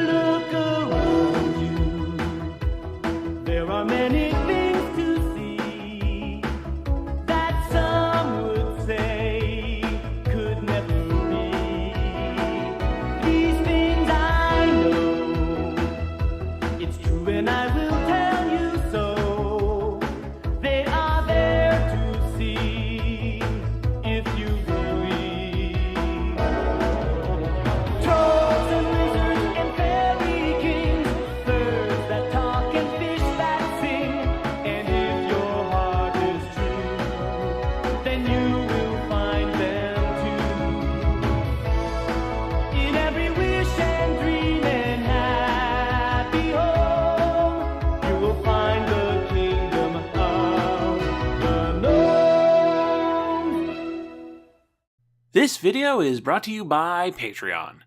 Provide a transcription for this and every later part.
Look around you. There are many things to see that some would say could never be. These things I know, it's true and I will tell you so. They are there to see if you believe. Trolls and wizards and fairy kings, birds that talk and fish that sing. And if your heart is true, then you will find them too. In every wish and dream and happy home, you will find the kingdom of the gnomes. This video is brought to you by Patreon.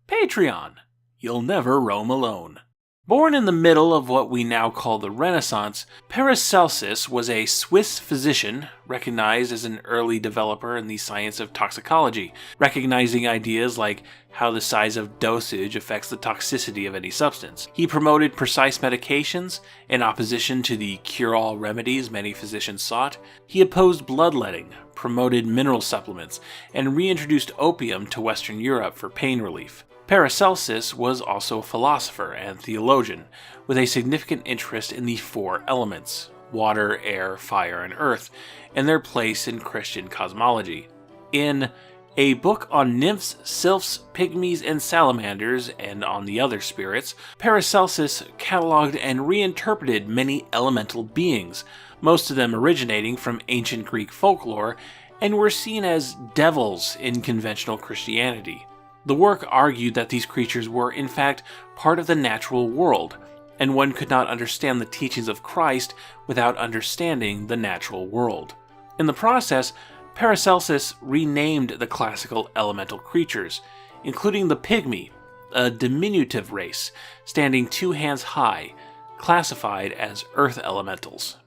Patreon, you'll never roam alone. Born in the middle of what we now call the Renaissance, Paracelsus was a Swiss physician recognized as an early developer in the science of toxicology, recognizing ideas like how the size of dosage affects the toxicity of any substance. He promoted precise medications in opposition to the cure-all remedies many physicians sought. He opposed bloodletting, promoted mineral supplements, and reintroduced opium to Western Europe for pain relief. Paracelsus was also a philosopher and theologian, with a significant interest in the four elements: water, air, fire, and earth, and their place in Christian cosmology. In A Book on Nymphs, Sylphs, Pygmies, and Salamanders, and on the Other Spirits, Paracelsus cataloged and reinterpreted many elemental beings, most of them originating from ancient Greek folklore, and were seen as devils in conventional Christianity. The work argued that these creatures were, in fact, part of the natural world, and one could not understand the teachings of Christ without understanding the natural world. In the process, Paracelsus renamed the classical elemental creatures, including the pygmy, a diminutive race, standing 2 hands high, classified as earth elementals.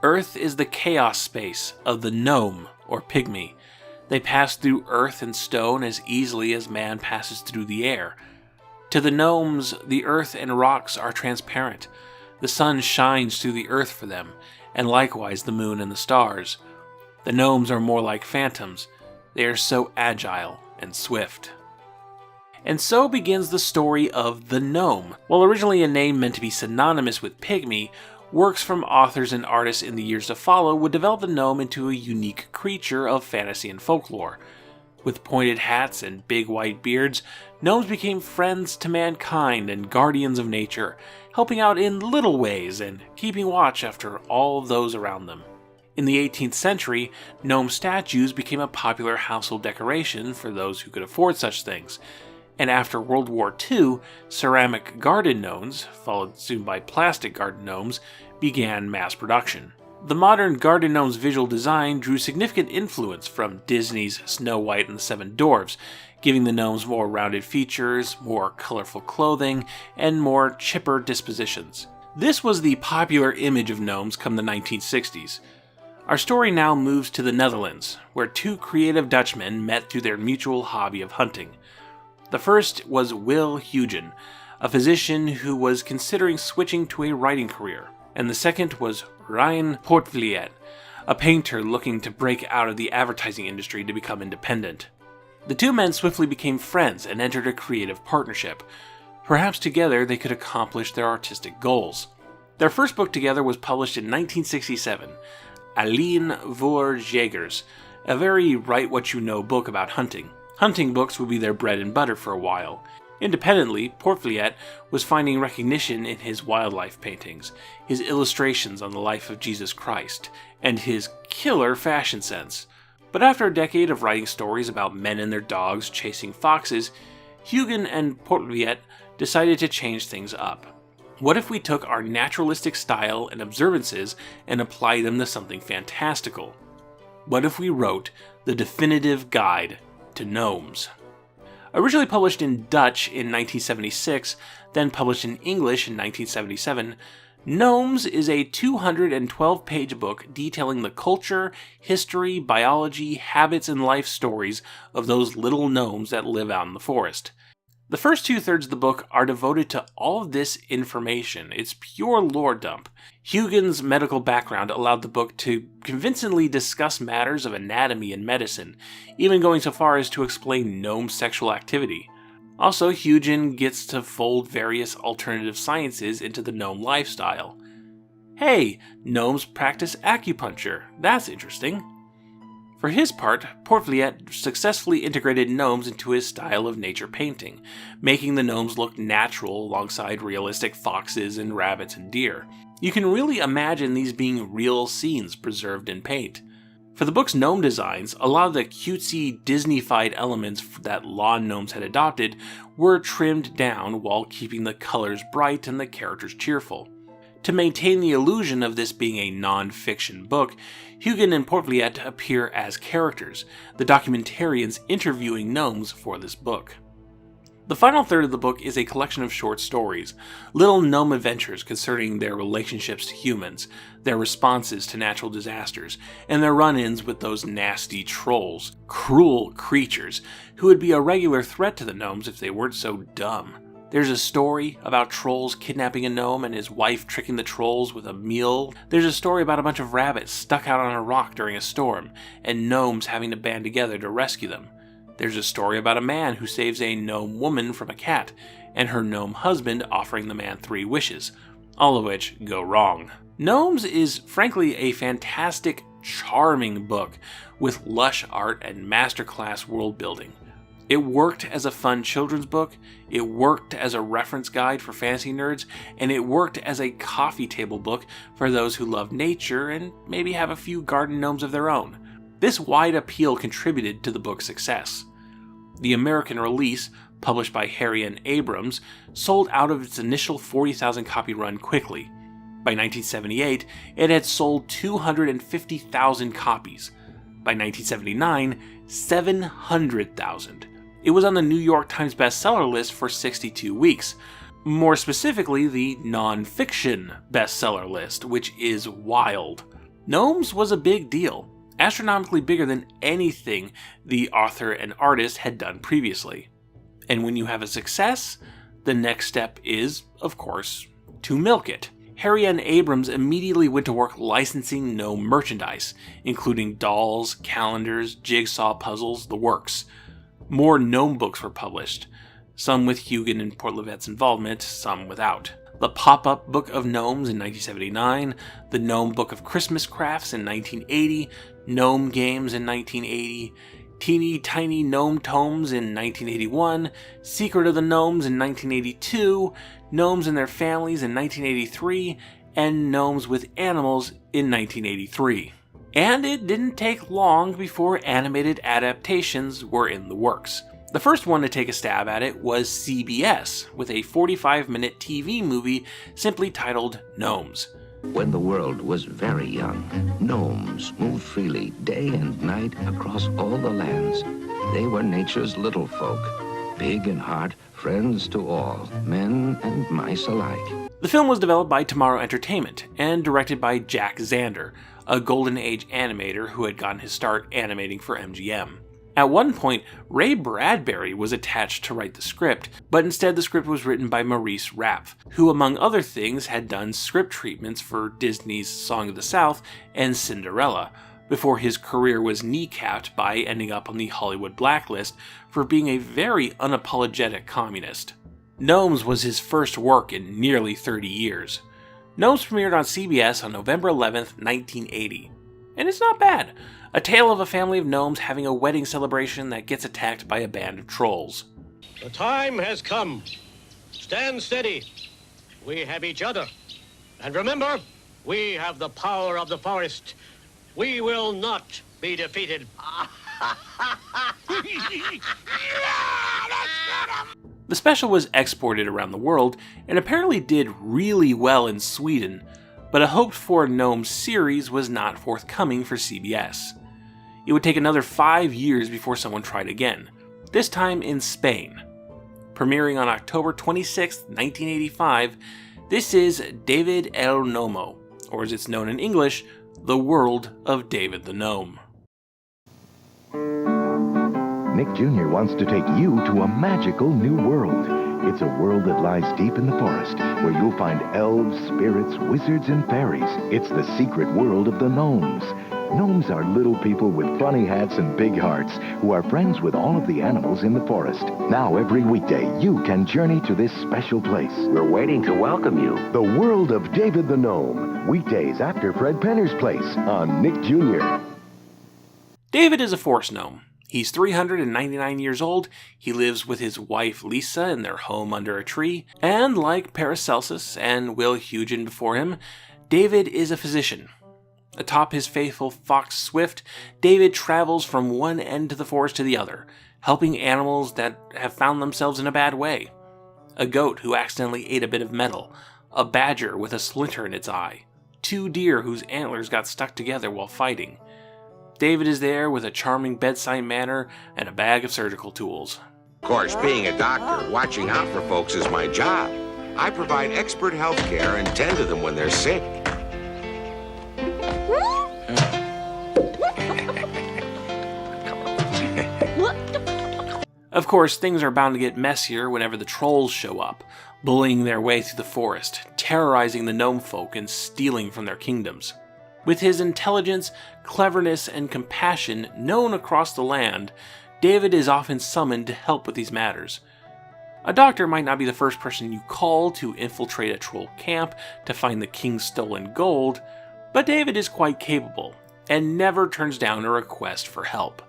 Earth is the chaos space of the gnome, or pygmy. They pass through earth and stone as easily as man passes through the air. To the gnomes, the earth and rocks are transparent. The sun shines through the earth for them, and likewise the moon and the stars. The gnomes are more like phantoms. They are so agile and swift. And so begins the story of the gnome. While originally a name meant to be synonymous with pygmy, works from authors and artists in the years to follow would develop the gnome into a unique creature of fantasy and folklore. With pointed hats and big white beards, gnomes became friends to mankind and guardians of nature, helping out in little ways and keeping watch after all those around them. In the 18th century, gnome statues became a popular household decoration for those who could afford such things. And after World War II, ceramic garden gnomes, followed soon by plastic garden gnomes, began mass production. The modern garden gnome's visual design drew significant influence from Disney's Snow White and the Seven Dwarfs, giving the gnomes more rounded features, more colorful clothing, and more chipper dispositions. This was the popular image of gnomes come the 1960s. Our story now moves to the Netherlands, where 2 creative Dutchmen met through their mutual hobby of hunting. The first was Will Huygen, a physician who was considering switching to a writing career, and the second was Ryan Poignant, a painter looking to break out of the advertising industry to become independent. The 2 men swiftly became friends and entered a creative partnership. Perhaps together they could accomplish their artistic goals. Their first book together was published in 1967, Alleen voor Jagers, a very write-what-you-know book about hunting. Hunting books would be their bread and butter for a while. Independently, Poignant was finding recognition in his wildlife paintings, his illustrations on the life of Jesus Christ, and his killer fashion sense. But after a decade of writing stories about men and their dogs chasing foxes, Huygen and Poignant decided to change things up. What if we took our naturalistic style and observances and applied them to something fantastical? What if we wrote the definitive guide to gnomes? Originally published in Dutch in 1976, then published in English in 1977, Gnomes is a 212-page book detailing the culture, history, biology, habits, and life stories of those little gnomes that live out in the forest. The first 2/3 of the book are devoted to all of this information. It's pure lore dump. Hugin's medical background allowed the book to convincingly discuss matters of anatomy and medicine, even going so far as to explain gnome sexual activity. Also, Hugin gets to fold various alternative sciences into the gnome lifestyle. Hey, gnomes practice acupuncture. That's interesting. For his part, Poignant successfully integrated gnomes into his style of nature painting, making the gnomes look natural alongside realistic foxes and rabbits and deer. You can really imagine these being real scenes preserved in paint. For the book's gnome designs, a lot of the cutesy, Disney-fied elements that lawn gnomes had adopted were trimmed down while keeping the colors bright and the characters cheerful. To maintain the illusion of this being a non-fiction book, Hugin and Poignant appear as characters, the documentarians interviewing gnomes for this book. The final third of the book is a collection of short stories, little gnome adventures concerning their relationships to humans, their responses to natural disasters, and their run-ins with those nasty trolls, cruel creatures who would be a regular threat to the gnomes if they weren't so dumb. There's a story about trolls kidnapping a gnome and his wife tricking the trolls with a meal. There's a story about a bunch of rabbits stuck out on a rock during a storm, and gnomes having to band together to rescue them. There's a story about a man who saves a gnome woman from a cat, and her gnome husband offering the man 3 wishes, all of which go wrong. Gnomes is frankly a fantastic, charming book with lush art and masterclass world building. It worked as a fun children's book, it worked as a reference guide for fantasy nerds, and it worked as a coffee table book for those who love nature and maybe have a few garden gnomes of their own. This wide appeal contributed to the book's success. The American release, published by Harvey and Abrams, sold out of its initial 40,000 copy run quickly. By 1978, it had sold 250,000 copies. By 1979, 700,000. It was on the New York Times bestseller list for 62 weeks. More specifically, the non-fiction bestseller list, which is wild. Gnomes was a big deal, astronomically bigger than anything the author and artist had done previously. And when you have a success, the next step is, of course, to milk it. Harvey and Abrams immediately went to work licensing gnome merchandise, including dolls, calendars, jigsaw puzzles, the works. More gnome books were published, some with Hugin and Poignant's involvement, some without. The Pop-Up Book of Gnomes in 1979, the Gnome Book of Christmas Crafts in 1980, Gnome Games in 1980, Teeny Tiny Gnome Tomes in 1981, Secret of the Gnomes in 1982, Gnomes and Their Families in 1983, and Gnomes with Animals in 1983. And it didn't take long before animated adaptations were in the works. The first one to take a stab at it was CBS, with a 45-minute TV movie simply titled Gnomes. When the world was very young, gnomes moved freely day and night across all the lands. They were nature's little folk, big in heart, friends to all, men and mice alike. The film was developed by Tomorrow Entertainment and directed by Jack Zander, a Golden Age animator who had gotten his start animating for MGM. At one point, Ray Bradbury was attached to write the script, but instead the script was written by Maurice Rapf, who among other things had done script treatments for Disney's Song of the South and Cinderella, before his career was kneecapped by ending up on the Hollywood blacklist for being a very unapologetic communist. Gnomes was his first work in nearly 30 years. Gnomes premiered on CBS on November 11th, 1980. And it's not bad. A tale of a family of gnomes having a wedding celebration that gets attacked by a band of trolls. The time has come. Stand steady. We have each other. And remember, we have the power of the forest. We will not be defeated. The special was exported around the world and apparently did really well in Sweden, but a hoped-for Gnome series was not forthcoming for CBS. It would take another 5 years before someone tried again, this time in Spain. Premiering on October 26, 1985, This is David el Gnomo, or as it's known in English, The World of David the Gnome. Nick Jr. wants to take you to a magical new world. It's a world that lies deep in the forest, where you'll find elves, spirits, wizards, and fairies. It's the secret world of the gnomes. Gnomes are little people with funny hats and big hearts who are friends with all of the animals in the forest. Now, every weekday, you can journey to this special place. We're waiting to welcome you. The World of David the Gnome. Weekdays after Fred Penner's Place on Nick Jr. David is a forest gnome. He's 399 years old, he lives with his wife Lisa in their home under a tree, and like Paracelsus and Will Hugin before him, David is a physician. Atop his faithful fox Swift, David travels from one end of the forest to the other, helping animals that have found themselves in a bad way. A goat who accidentally ate a bit of metal, a badger with a splinter in its eye, 2 deer whose antlers got stuck together while fighting. David is there with a charming bedside manner and a bag of surgical tools. Of course, being a doctor, watching out for folks is my job. I provide expert health care and tend to them when they're sick. Of course, things are bound to get messier whenever the trolls show up, bullying their way through the forest, terrorizing the gnome folk and stealing from their kingdoms. With his intelligence, cleverness, and compassion known across the land, David is often summoned to help with these matters. A doctor might not be the first person you call to infiltrate a troll camp to find the king's stolen gold, but David is quite capable, and never turns down a request for help.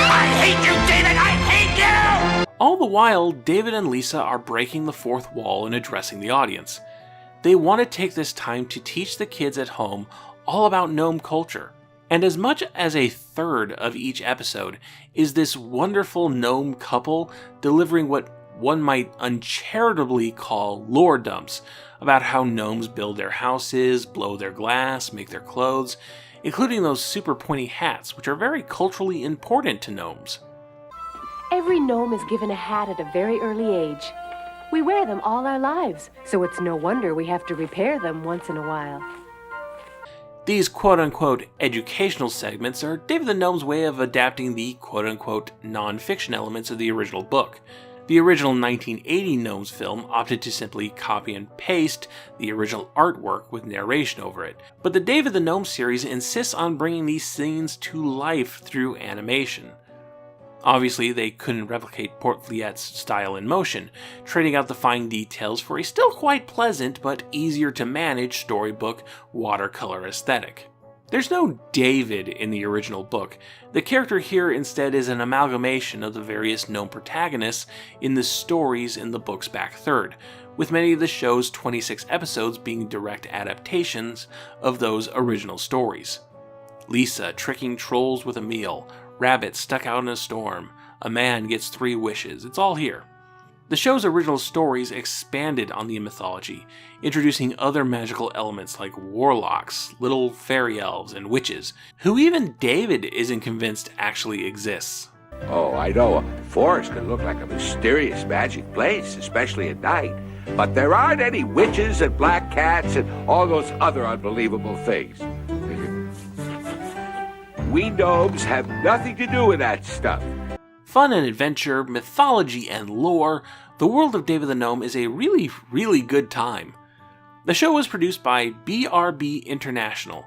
I hate you, David! I hate you! All the while, David and Lisa are breaking the fourth wall and addressing the audience. They want to take this time to teach the kids at home all about gnome culture. And as much as a third of each episode is this wonderful gnome couple delivering what one might uncharitably call lore dumps about how gnomes build their houses, blow their glass, make their clothes, including those super pointy hats, which are very culturally important to gnomes. Every gnome is given a hat at a very early age. We wear them all our lives, so it's no wonder we have to repair them once in a while. These quote-unquote educational segments are David the Gnome's way of adapting the quote-unquote non-fiction elements of the original book. The original 1980 Gnomes film opted to simply copy and paste the original artwork with narration over it, but the David the Gnome series insists on bringing these scenes to life through animation. Obviously, they couldn't replicate Portliet's style in motion, trading out the fine details for a still quite pleasant but easier to manage storybook watercolor aesthetic. There's no David in the original book. The character here instead is an amalgamation of the various gnome protagonists in the stories in the book's back third, with many of the show's 26 episodes being direct adaptations of those original stories. Lisa tricking trolls with a meal, rabbits stuck out in a storm, a man gets 3 wishes, it's all here. The show's original stories expanded on the mythology, introducing other magical elements like warlocks, little fairy elves, and witches, who even David isn't convinced actually exists. Oh, I know, a forest can look like a mysterious magic place, especially at night. But there aren't any witches and black cats and all those other unbelievable things. We gnomes have nothing to do with that stuff. Fun and adventure, mythology and lore, the world of David the Gnome is a really, really good time. The show was produced by BRB International.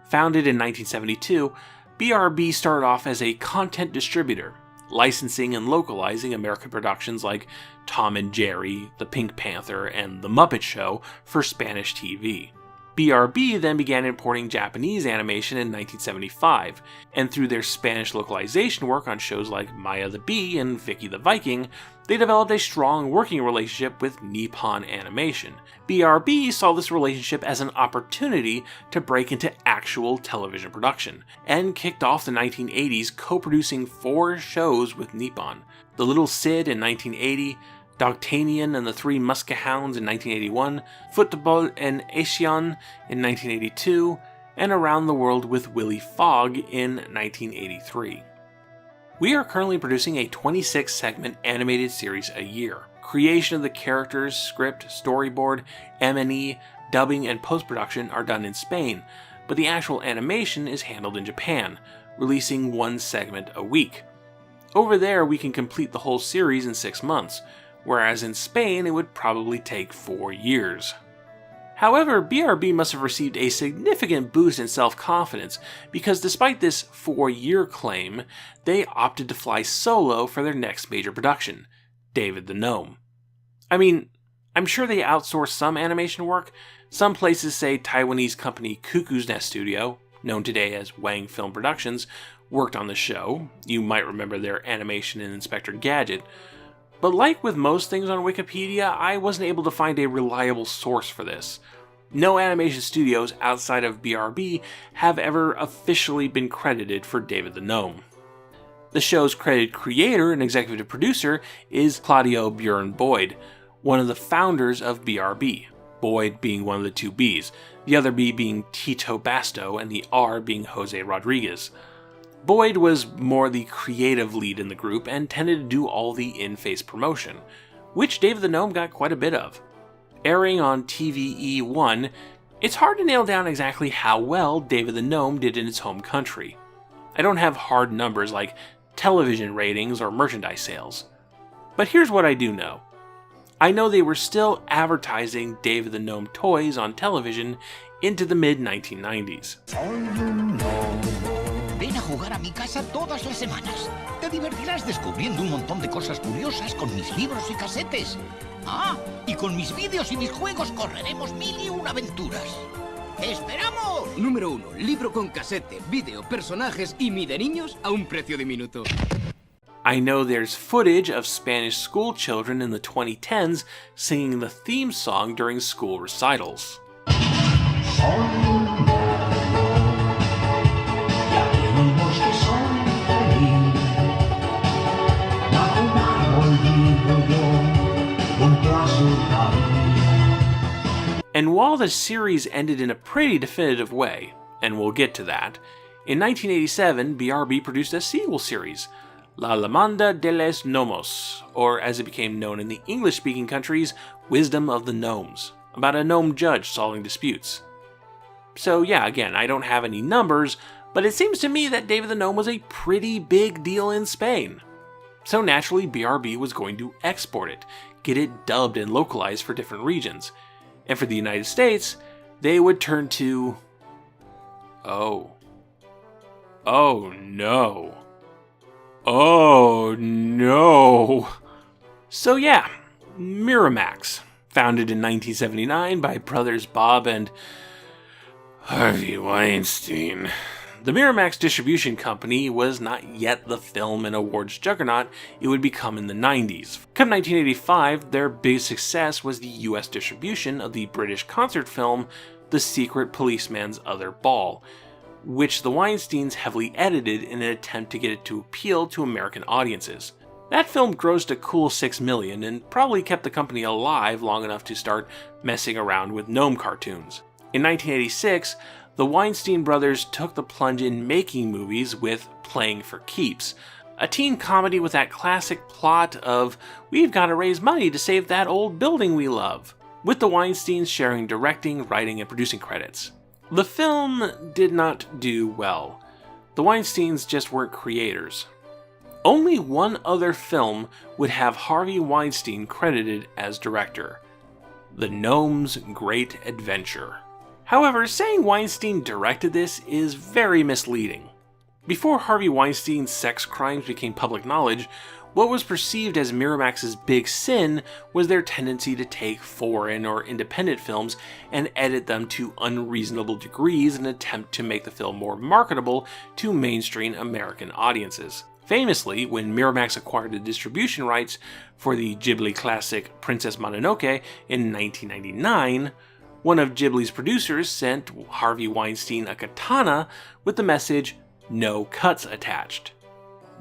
Founded in 1972, BRB started off as a content distributor, licensing and localizing American productions like Tom and Jerry, The Pink Panther, and The Muppet Show for Spanish TV. BRB then began importing Japanese animation in 1975, and through their Spanish localization work on shows like Maya the Bee and Vicky the Viking, they developed a strong working relationship with Nippon Animation. BRB saw this relationship as an opportunity to break into actual television production, and kicked off the 1980s co-producing 4 shows with Nippon: The Little Cid in 1980, D'Artagnan and the Three Muskehounds in 1981, Football and Asian in 1982, and Around the World with Willy Fogg in 1983. We are currently producing a 26-segment animated series a year. Creation of the characters, script, storyboard, M&E, dubbing, and post-production are done in Spain, but the actual animation is handled in Japan, releasing one segment a week. Over there, we can complete the whole series in 6 months, whereas in Spain it would probably take 4 years. However, BRB must have received a significant boost in self-confidence because despite this 4-year claim, they opted to fly solo for their next major production, David the Gnome. I mean, I'm sure they outsourced some animation work. Some places say Taiwanese company Cuckoo's Nest Studio, known today as Wang Film Productions, worked on the show. You might remember their animation in Inspector Gadget. But like with most things on Wikipedia, I wasn't able to find a reliable source for this. No animation studios outside of BRB have ever officially been credited for David the Gnome. The show's credited creator and executive producer is Claudio Bjorn Boyd, one of the founders of BRB, Boyd being one of the 2 Bs, the other B being Tito Basto and the R being Jose Rodriguez. Boyd was more the creative lead in the group and tended to do all the in-face promotion, which David the Gnome got quite a bit of. Airing on TVE1, it's hard to nail down exactly how well David the Gnome did in its home country. I don't have hard numbers like television ratings or merchandise sales. But here's what I do know. I know they were still advertising David the Gnome toys on television into the mid-1990s. Ven a jugar a mi casa todas las semanas. Te divertirás descubriendo un montón de cosas curiosas con mis libros y casetes. Ah, y con mis vídeos y mis juegos correremos 1001 aventuras. ¡Te esperamos! Número 1. Libro con casete, vídeo, personajes y mi de niños a un precio diminuto. I know there's footage of Spanish school children in the 2010s singing the theme song during school recitals. And while the series ended in a pretty definitive way, and we'll get to that, in 1987 BRB produced a sequel series, La Lamanda de los Gnomos, or as it became known in the English-speaking countries, Wisdom of the Gnomes, about a gnome judge solving disputes. So yeah, again, I don't have any numbers, but it seems to me that David the Gnome was a pretty big deal in Spain. So naturally, BRB was going to export it, get it dubbed and localized for different regions. And for the United States, they would turn to... Oh no. Oh no. So yeah, Miramax, founded in 1979 by brothers Bob and Harvey Weinstein. The Miramax distribution company was not yet the film and awards juggernaut it would become in the 90s. Come 1985, their big success was the US distribution of the British concert film The Secret Policeman's Other Ball, which the Weinsteins heavily edited in an attempt to get it to appeal to American audiences. That film grossed a cool $6 million and probably kept the company alive long enough to start messing around with gnome cartoons. In 1986, the Weinstein brothers took the plunge in making movies with Playing for Keeps, a teen comedy with that classic plot of we've got to raise money to save that old building we love, with the Weinsteins sharing directing, writing, and producing credits. The film did not do well. The Weinsteins just weren't creators. Only one other film would have Harvey Weinstein credited as director, The Gnome's Great Adventure. However, saying Weinstein directed this is very misleading. Before Harvey Weinstein's sex crimes became public knowledge, what was perceived as Miramax's big sin was their tendency to take foreign or independent films and edit them to unreasonable degrees in an attempt to make the film more marketable to mainstream American audiences. Famously, when Miramax acquired the distribution rights for the Ghibli classic Princess Mononoke in 1999, one of Ghibli's producers sent Harvey Weinstein a katana with the message, "No cuts attached."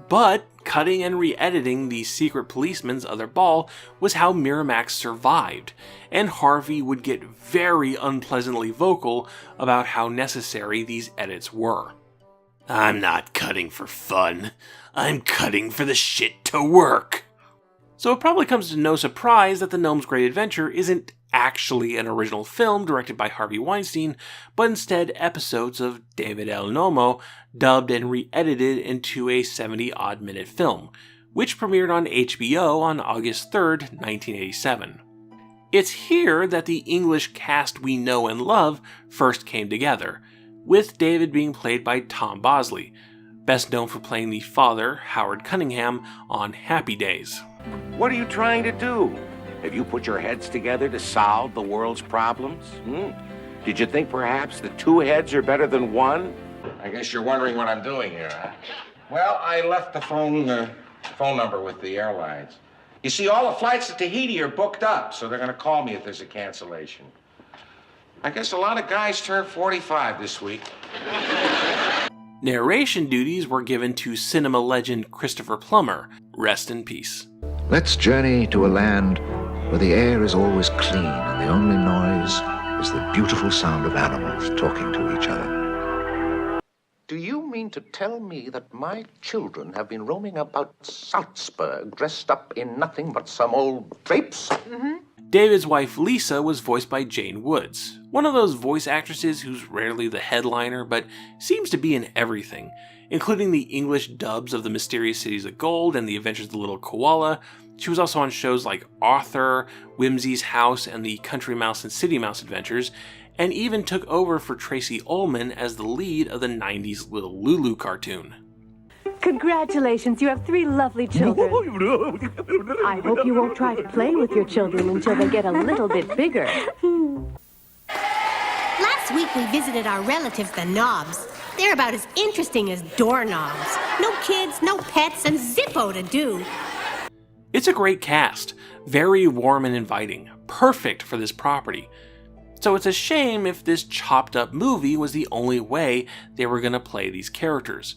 But cutting and re-editing The Secret Policeman's Other Ball was how Miramax survived, and Harvey would get very unpleasantly vocal about how necessary these edits were. I'm not cutting for fun. I'm cutting for the shit to work. So it probably comes to no surprise that The Gnome's Great Adventure isn't actually an original film directed by Harvey Weinstein, but instead episodes of David El Gnomo dubbed and re-edited into a 70-odd minute film, which premiered on HBO on August 3rd, 1987. It's here that the English cast we know and love first came together, with David being played by Tom Bosley, best known for playing the father, Howard Cunningham, on Happy Days. What are you trying to do? Have you put your heads together to solve the world's problems? Did you think perhaps the two heads are better than one? I guess you're wondering what I'm doing here, huh? Well, I left the phone number with the airlines. You see, all the flights to Tahiti are booked up, so they're going to call me if there's a cancellation. I guess a lot of guys turn 45 this week. Narration duties were given to cinema legend Christopher Plummer, rest in peace. Let's journey to a land where the air is always clean and the only noise is the beautiful sound of animals talking to each other. Do you mean to tell me that my children have been roaming about Salzburg dressed up in nothing but some old drapes? Mm-hmm. David's wife Lisa was voiced by Jane Woods, one of those voice actresses who's rarely the headliner but seems to be in everything, including the English dubs of The Mysterious Cities of Gold and The Adventures of the Little Koala. She was also on shows like Arthur, Whimsy's House, and the Country Mouse and City Mouse Adventures, and even took over for Tracy Ullman as the lead of the 90s Little Lulu cartoon. Congratulations, you have 3 lovely children. I hope you won't try to play with your children until they get a little bit bigger. Last week we visited our relatives, the Knobs. They're about as interesting as doorknobs. No kids, no pets, and Zippo to do. It's a great cast, very warm and inviting, perfect for this property. So it's a shame if this chopped up movie was the only way they were going to play these characters.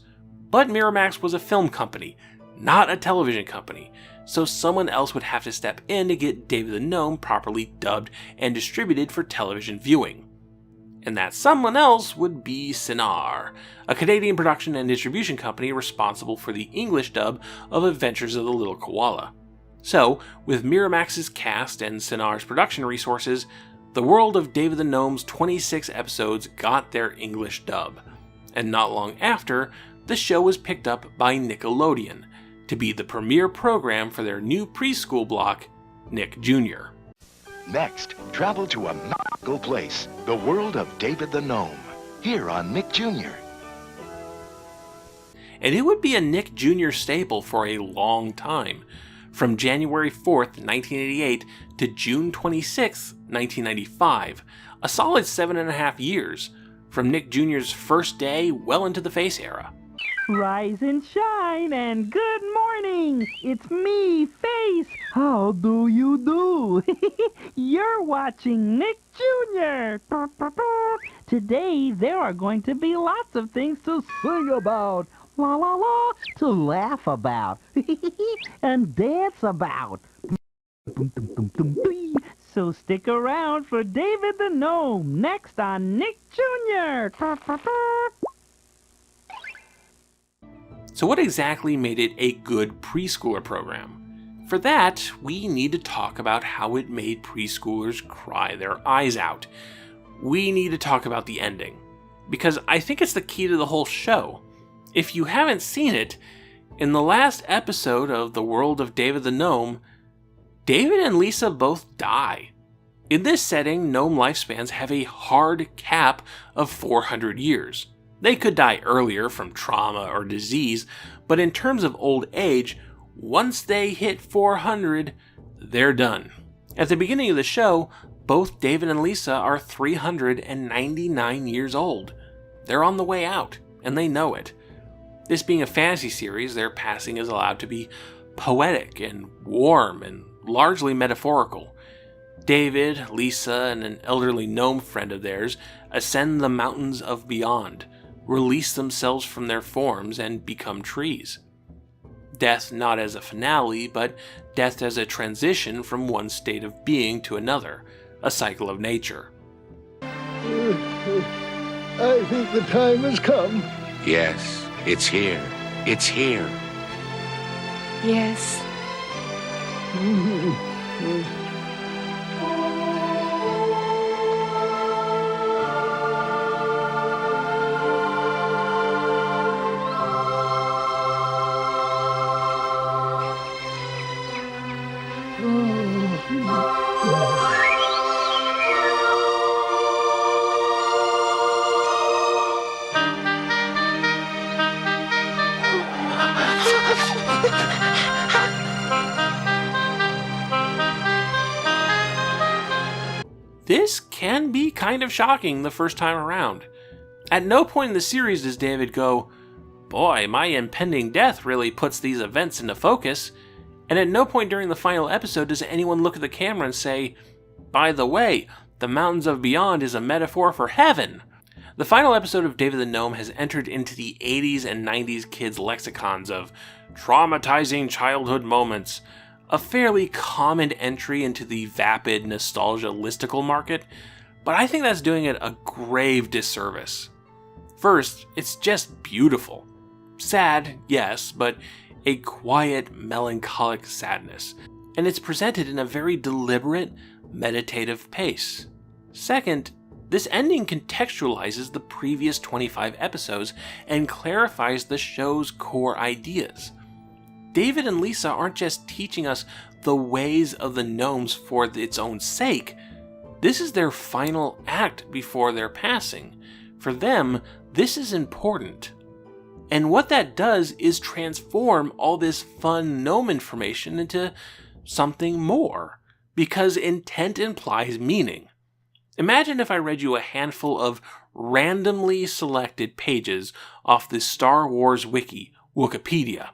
But Miramax was a film company, not a television company, so someone else would have to step in to get David the Gnome properly dubbed and distributed for television viewing. And that someone else would be Cinar, a Canadian production and distribution company responsible for the English dub of Adventures of the Little Koala. So, with Miramax's cast and Cinar's production resources, the world of David the Gnome's 26 episodes got their English dub. And not long after, the show was picked up by Nickelodeon to be the premiere program for their new preschool block, Nick Jr. Next, travel to a magical place, the world of David the Gnome, here on Nick Jr. And it would be a Nick Jr. staple for a long time, from January 4th, 1988 to June 26th, 1995, a solid 7.5 years, from Nick Jr.'s first day well into the Face era. Rise and shine and good morning! It's me, Face! How do you do? You're watching Nick Jr. Today there are going to be lots of things to sing about, la la la, to laugh about, and dance about. So stick around for David the Gnome, next on Nick Jr. So what exactly made it a good preschooler program? For that, we need to talk about how it made preschoolers cry their eyes out. We need to talk about the ending, because I think it's the key to the whole show. If you haven't seen it, in the last episode of The World of David the Gnome, David and Lisa both die. In this setting, gnome lifespans have a hard cap of 400 years. They could die earlier from trauma or disease, but in terms of old age, once they hit 400, they're done. At the beginning of the show, both David and Lisa are 399 years old. They're on the way out, and they know it. This being a fantasy series, their passing is allowed to be poetic and warm and largely metaphorical. David, Lisa, and an elderly gnome friend of theirs ascend the mountains of beyond, release themselves from their forms, and become trees. Death not as a finale, but death as a transition from one state of being to another, a cycle of nature. I think the time has come. Yes, it's here. It's here. Yes. This can be kind of shocking the first time around. At no point in the series does David go, "Boy, my impending death really puts these events into focus," and at no point during the final episode does anyone look at the camera and say, "By the way, the mountains of beyond is a metaphor for heaven." The final episode of David the Gnome has entered into the 80s and 90s kids' lexicons of traumatizing childhood moments, a fairly common entry into the vapid nostalgia listicle market, but I think that's doing it a grave disservice. First, it's just beautiful. Sad, yes, but a quiet, melancholic sadness, and it's presented in a very deliberate, meditative pace. Second, this ending contextualizes the previous 25 episodes and clarifies the show's core ideas. David and Lisa aren't just teaching us the ways of the gnomes for its own sake. This is their final act before their passing. For them, this is important. And what that does is transform all this fun gnome information into something more, because intent implies meaning. Imagine if I read you a handful of randomly selected pages off the Star Wars Wiki, Wikipedia.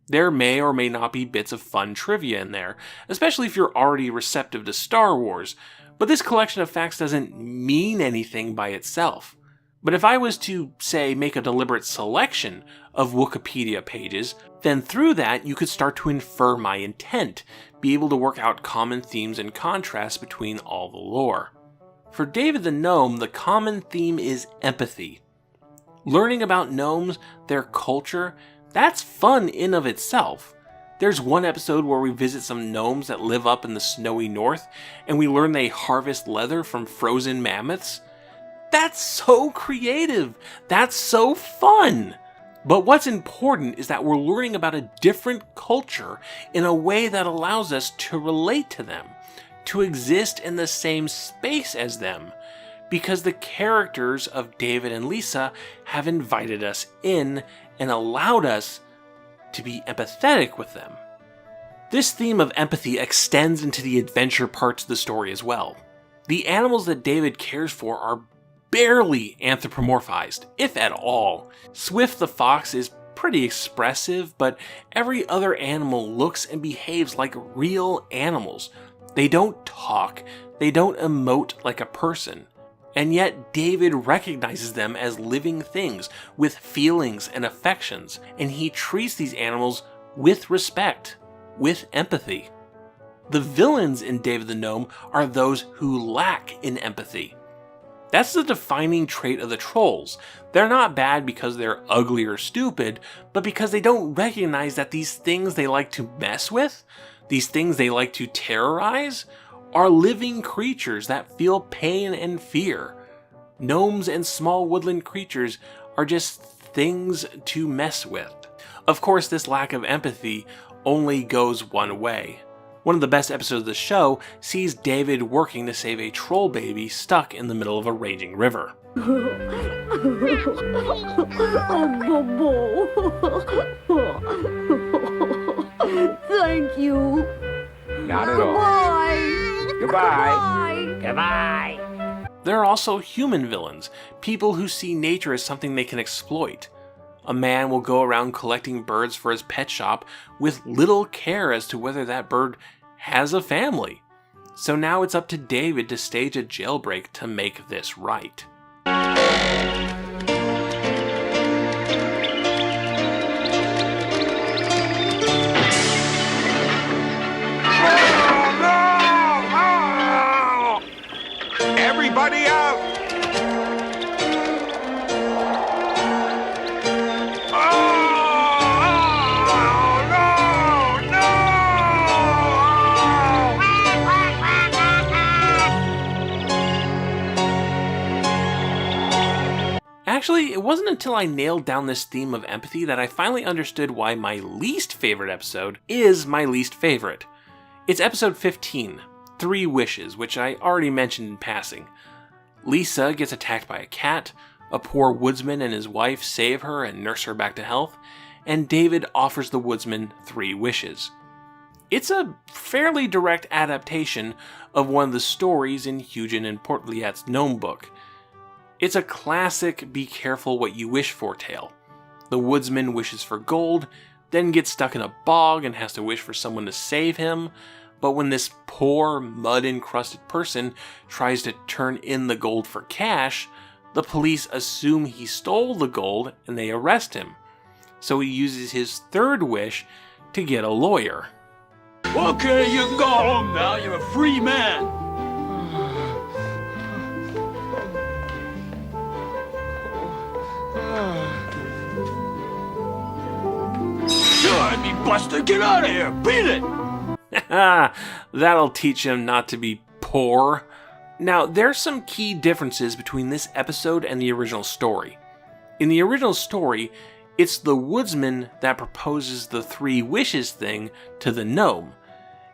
There may or may not be bits of fun trivia in there, especially if you're already receptive to Star Wars, but this collection of facts doesn't mean anything by itself. But if I was to, say, make a deliberate selection of Wikipedia pages, then through that you could start to infer my intent, be able to work out common themes and contrasts between all the lore. For David the Gnome, the common theme is empathy. Learning about gnomes, their culture, that's fun in of itself. There's one episode where we visit some gnomes that live up in the snowy north, and we learn they harvest leather from frozen mammoths. That's so creative! That's so fun! But what's important is that we're learning about a different culture in a way that allows us to relate to them, to exist in the same space as them, because the characters of David and Lisa have invited us in and allowed us to be empathetic with them. This theme of empathy extends into the adventure parts of the story as well. The animals that David cares for are barely anthropomorphized, if at all. Swift the fox is pretty expressive, but every other animal looks and behaves like real animals. They don't talk, they don't emote like a person. And yet David recognizes them as living things with feelings and affections, and he treats these animals with respect, with empathy. The villains in David the Gnome are those who lack in empathy. That's the defining trait of the trolls. They're not bad because they're ugly or stupid, but because they don't recognize that these things they like to mess with, these things they like to terrorize, are living creatures that feel pain and fear. Gnomes and small woodland creatures are just things to mess with. Of course, this lack of empathy only goes one way. One of the best episodes of the show sees David working to save a troll baby stuck in the middle of a raging river. Thank you. Not at all. Goodbye. Goodbye. There are also human villains, people who see nature as something they can exploit. A man will go around collecting birds for his pet shop with little care as to whether that bird has a family. So now it's up to David to stage a jailbreak to make this right. Everybody out! Actually, it wasn't until I nailed down this theme of empathy that I finally understood why my least favorite episode is my least favorite. It's episode 15, 3 Wishes, which I already mentioned in passing. Lisa gets attacked by a cat, a poor woodsman and his wife save her and nurse her back to health, and David offers the woodsman 3 wishes. It's a fairly direct adaptation of one of the stories in Huygens and Portliat's Gnome book. It's a classic be careful what you wish for tale. The woodsman wishes for gold, then gets stuck in a bog and has to wish for someone to save him, but when this poor, mud-encrusted person tries to turn in the gold for cash, the police assume he stole the gold and they arrest him. So he uses his 3rd wish to get a lawyer. Okay, you can go home now. You're a free man. Sure, me Buster. Get out of here. Beat it. That'll teach him not to be poor. Now, there's some key differences between this episode and the original story. In the original story, it's the woodsman that proposes the 3 wishes thing to the gnome.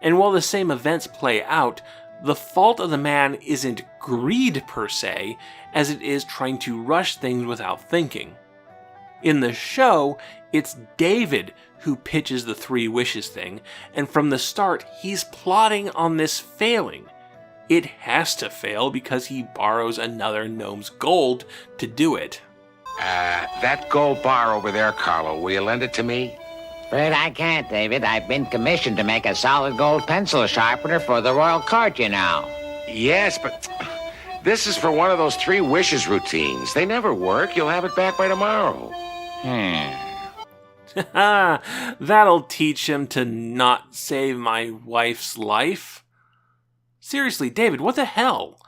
And while the same events play out, the fault of the man isn't greed per se, as it is trying to rush things without thinking. In the show, it's David who pitches the 3 wishes thing, and from the start, he's plotting on this failing. It has to fail because he borrows another gnome's gold to do it. That gold bar over there, Carlo, will you lend it to me? Afraid I can't, David. I've been commissioned to make a solid gold pencil sharpener for the royal court, you know. Yes, but this is for one of those 3 wishes routines. They never work. You'll have it back by tomorrow. That'll teach him to not save my wife's life. Seriously, David, what the hell?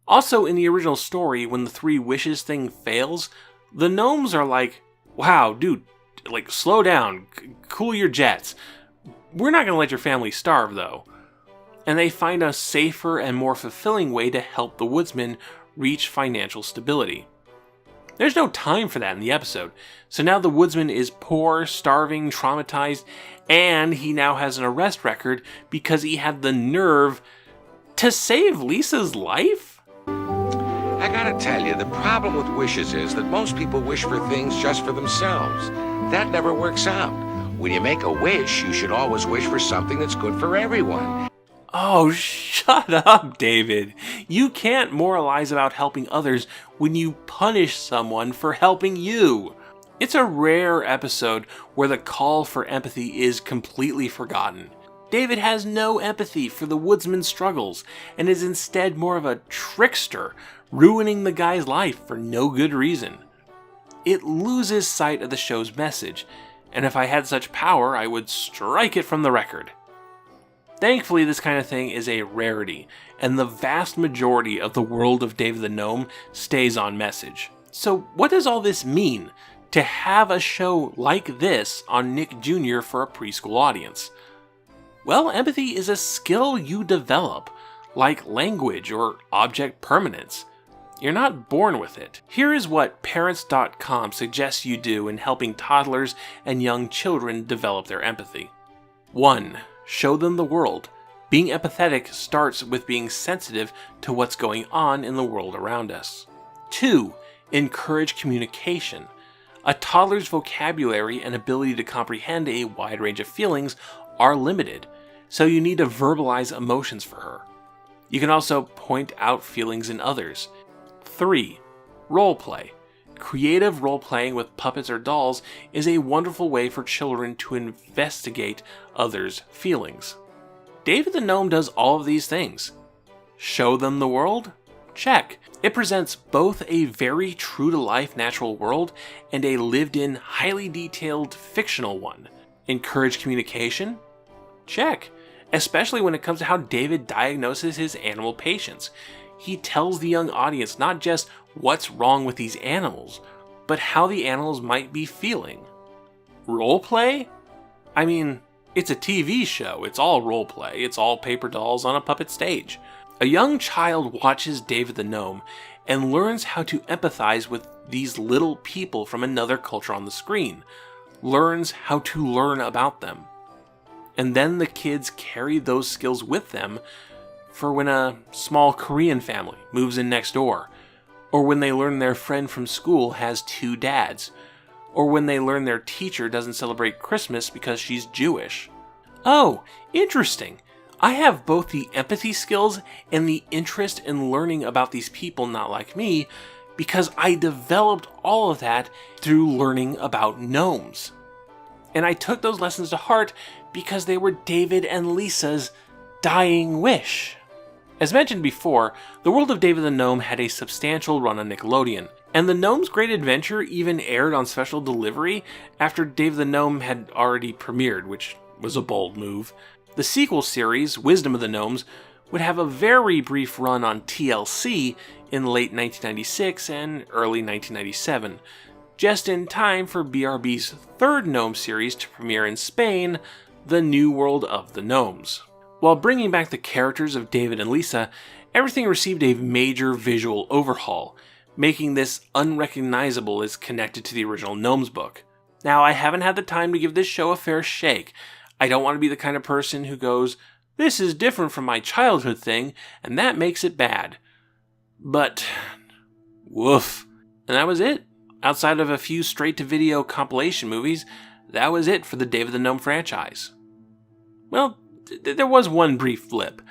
Also, in the original story, when the 3 wishes thing fails, the gnomes are like, wow, dude, like, slow down, cool your jets. We're not gonna let your family starve, though. And they find a safer and more fulfilling way to help the woodsman reach financial stability. There's no time for that in the episode, so now the woodsman is poor, starving, traumatized, and he now has an arrest record because he had the nerve to save Lisa's life? I gotta tell you, the problem with wishes is that most people wish for things just for themselves. That never works out. When you make a wish, you should always wish for something that's good for everyone. Oh, shut up, David. You can't moralize about helping others when you punish someone for helping you. It's a rare episode where the call for empathy is completely forgotten. David has no empathy for the woodsman's struggles and is instead more of a trickster, ruining the guy's life for no good reason. It loses sight of the show's message, and if I had such power, I would strike it from the record. Thankfully, this kind of thing is a rarity, and the vast majority of the world of David the Gnome stays on message. So what does all this mean to have a show like this on Nick Jr. for a preschool audience? Well, empathy is a skill you develop, like language or object permanence. You're not born with it. Here is what Parents.com suggests you do in helping toddlers and young children develop their empathy. 1. Show them the world. Being empathetic starts with being sensitive to what's going on in the world around us. 2. Encourage communication. A toddler's vocabulary and ability to comprehend a wide range of feelings are limited, so you need to verbalize emotions for her. You can also point out feelings in others. 3. Roleplay. Creative role-playing with puppets or dolls is a wonderful way for children to investigate others' feelings. David the Gnome does all of these things. Show them the world? Check. It presents both a very true-to-life natural world and a lived-in, highly detailed fictional one. Encourage communication? Check. Especially when it comes to how David diagnoses his animal patients. He tells the young audience not just what's wrong with these animals, but how the animals might be feeling. Roleplay? I mean, it's a TV show. It's all roleplay. It's all paper dolls on a puppet stage. A young child watches David the Gnome and learns how to empathize with these little people from another culture on the screen, learns how to learn about them. And then the kids carry those skills with them for when a small Korean family moves in next door, or when they learn their friend from school has 2 dads, or when they learn their teacher doesn't celebrate Christmas because she's Jewish. Oh, interesting. I have both the empathy skills and the interest in learning about these people not like me because I developed all of that through learning about gnomes. And I took those lessons to heart because they were David and Lisa's dying wish. As mentioned before, the world of David the Gnome had a substantial run on Nickelodeon, and the Gnome's Great Adventure even aired on special delivery after David the Gnome had already premiered, which was a bold move. The sequel series, Wisdom of the Gnomes, would have a very brief run on TLC in late 1996 and early 1997, just in time for BRB's third Gnome series to premiere in Spain, The New World of the Gnomes. While bringing back the characters of David and Lisa, everything received a major visual overhaul, making this unrecognizable as connected to the original Gnomes book. Now, I haven't had the time to give this show a fair shake. I don't want to be the kind of person who goes, "This is different from my childhood thing, and that makes it bad." But, woof. And that was it. Outside of a few straight-to-video compilation movies, that was it for the David the Gnome franchise. Well, there was one brief flip.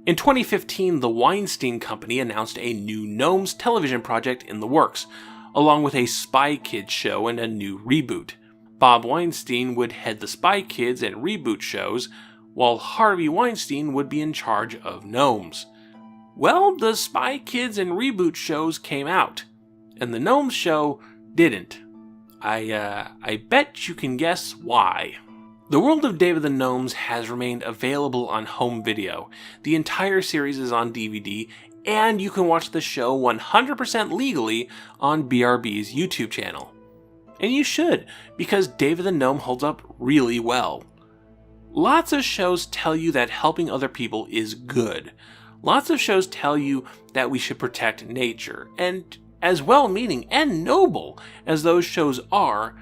In 2015, the Weinstein Company announced a new Gnomes television project in the works, along with a Spy Kids show and a new reboot. Bob Weinstein would head the Spy Kids and reboot shows, while Harvey Weinstein would be in charge of Gnomes. Well, the Spy Kids and reboot shows came out, and the Gnomes show didn't. I bet you can guess why. The world of David the Gnomes has remained available on home video. The entire series is on DVD, and you can watch the show 100% legally on BRB's YouTube channel. And you should, because David the Gnome holds up really well. Lots of shows tell you that helping other people is good. Lots of shows tell you that we should protect nature, and as well-meaning and noble as those shows are,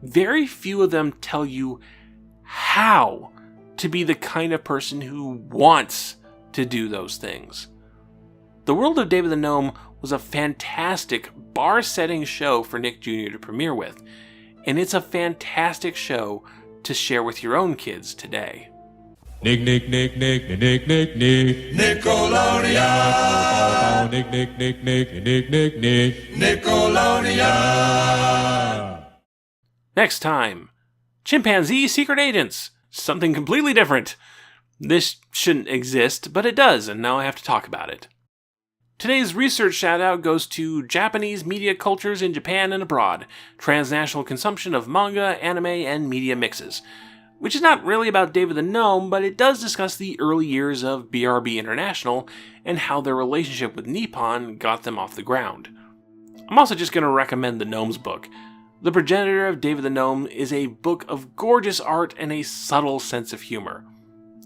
very few of them tell you how to be the kind of person who wants to do those things. The world of David the Gnome was a fantastic bar-setting show for Nick Jr. to premiere with, and it's a fantastic show to share with your own kids today. Nick, Nick, Nick, Nick, Nick, Nick, Nick, Nickelodeon. Nick, Nick, Nick, Nick, Nick, Nick, Nick, Nickelodeon. Next time, Chimpanzee Secret Agents. Something completely different. This shouldn't exist, but it does, and now I have to talk about it. Today's research shout-out goes to Japanese media cultures in Japan and abroad, transnational consumption of manga, anime, and media mixes, which is not really about David the Gnome, but it does discuss the early years of BRB International and how their relationship with Nippon got them off the ground. I'm also just going to recommend the Gnomes book. The Progenitor of David the Gnome is a book of gorgeous art and a subtle sense of humor.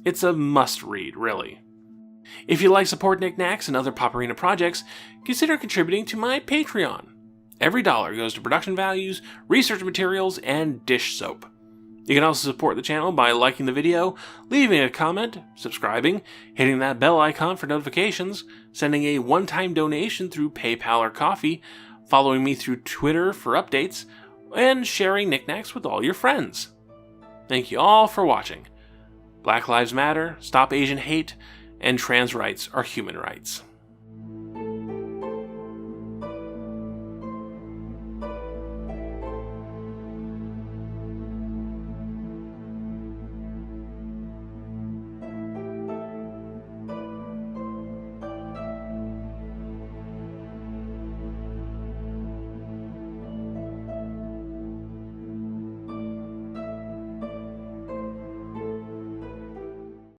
It's a must-read, really. If you like support Knacks and other Pop Arena projects, consider contributing to my Patreon. Every dollar goes to production values, research materials, and dish soap. You can also support the channel by liking the video, leaving a comment, subscribing, hitting that bell icon for notifications, sending a one-time donation through PayPal or Ko-fi, following me through Twitter for updates, and sharing Knacks with all your friends. Thank you all for watching. Black Lives Matter, Stop Asian Hate, and trans rights are human rights.